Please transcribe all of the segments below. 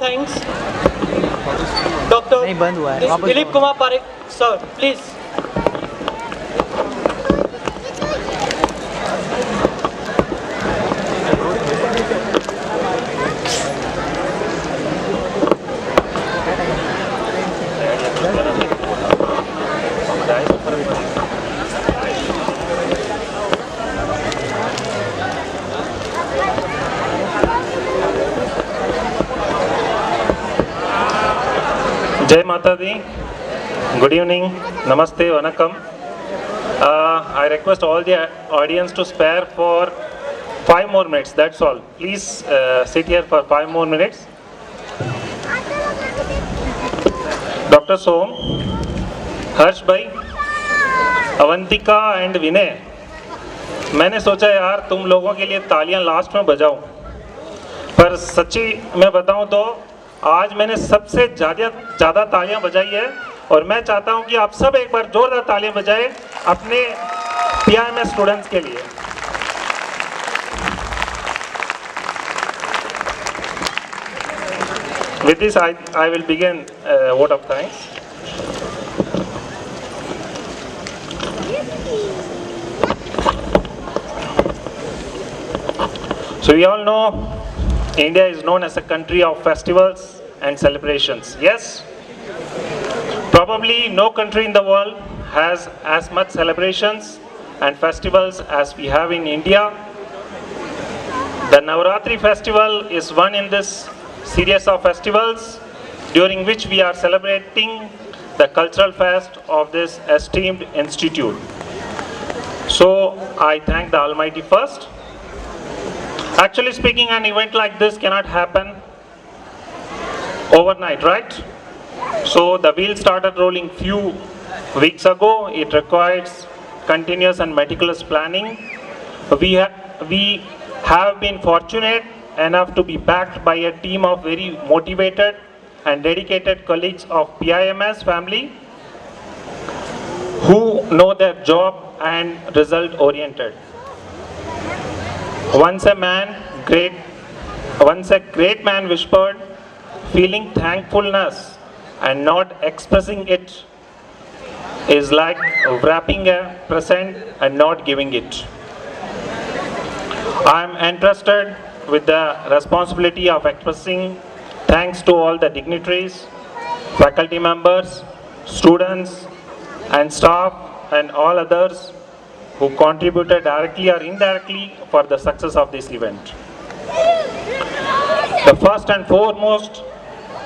Thanks. Dr. नहीं बंद हुआ है वापस Dilip Kumar Parekh, sir, please. Jai Mata Di, good evening, Namaste, Vanakkam. I request all the audience to spare for 5 more minutes, that's all. Please sit here for 5 more minutes. Dr. Som, Harsh Bhai, Avantika and Vinay, मैंने सोचा यार तुम लोगों के लिए तालियां last में बजाऊं, पर सच्ची मैं बताऊं तो आज मैंने सबसे ज़्यादा तालियां बजाई है और मैं चाहता हूं कि आप सब एक बार जोरदार तालियां बजाएं अपने PIMS स्टूडेंट्स के लिए. With this I will begin vote of thanks. So we all know India is known as a country of festivals and celebrations. Yes? Probably no country in the world has as much celebrations and festivals as we have in India. The Navratri festival is one in this series of festivals during which we are celebrating the cultural fest of this esteemed institute. So I thank the Almighty first. Actually speaking, an event like this cannot happen overnight, right? So the wheel started rolling few weeks ago. It requires continuous and meticulous planning. We have been fortunate enough to be backed by a team of very motivated and dedicated colleagues of PIMS family who know their job and result oriented. Once a great man whispered, feeling thankfulness and not expressing it is like wrapping a present and not giving it. I am entrusted with the responsibility of expressing thanks to all the dignitaries, faculty members, students and staff and all others who contributed directly or indirectly for the success of this event. The first and foremost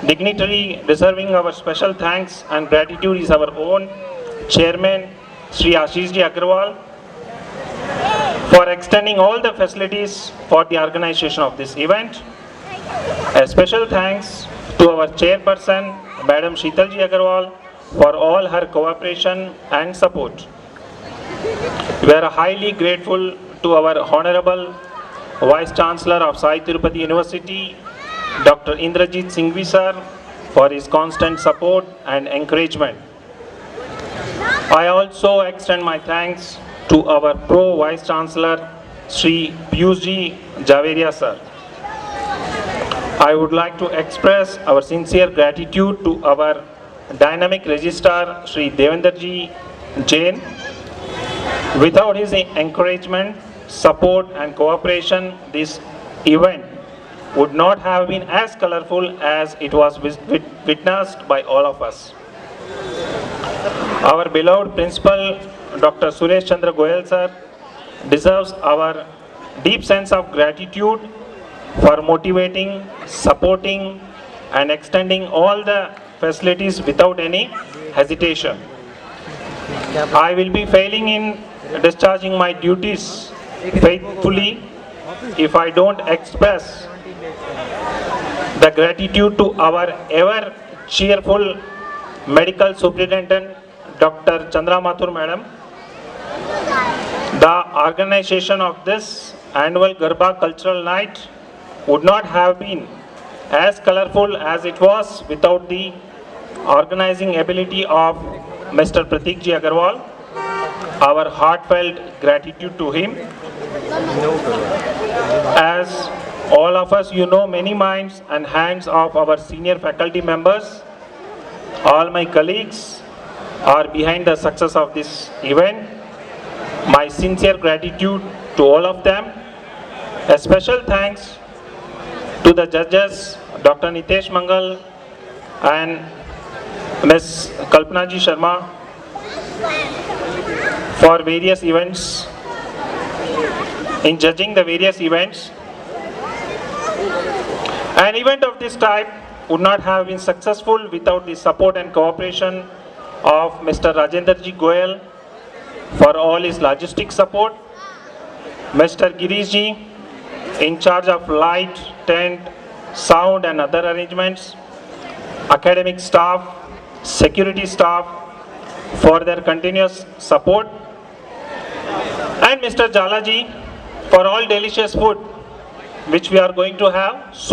dignitary deserving our special thanks and gratitude is our own Chairman, Sri Ashish Ji Agarwal, for extending all the facilities for the organization of this event. A special thanks to our Chairperson, Madam Sheetal Ji Agarwal, for all her cooperation and support. We are highly grateful to our Honorable Vice Chancellor of Sai Tirupati University, Dr. Indrajit Singhvi sir, for his constant support and encouragement. I also extend my thanks to our Pro Vice Chancellor, Sri Piyush Ji Javeria sir. I would like to express our sincere gratitude to our dynamic registrar, Sri Devendra Ji Jain. Without his encouragement, support and cooperation, this event would not have been as colorful as it was witnessed by all of us. Our beloved principal, Dr. Suresh Chandra Goyal sir, deserves our deep sense of gratitude for motivating, supporting and extending all the facilities without any hesitation. I will be failing in discharging my duties faithfully if I don't express the gratitude to our ever cheerful medical superintendent, Dr. Chandra Mathur Madam. The organization of this annual Garba Cultural Night would not have been as colorful as it was without the organizing ability of Mr. Pratik Ji Agarwal. Our heartfelt gratitude to him. As All of us, you know, many minds and hands of our senior faculty members. All my colleagues are behind the success of this event. My sincere gratitude to all of them. A special thanks to the judges, Dr. Nitesh Mangal and Ms. Kalpana Ji Sharma for various events, in judging the various events. An event of this type would not have been successful without the support and cooperation of Mr. Rajendra Ji Goyal for all his logistic support, Mr. Girish Ji in charge of light, tent, sound and other arrangements, academic staff, security staff for their continuous support, and Mr. Jalaji for all delicious food which we are going to have soon.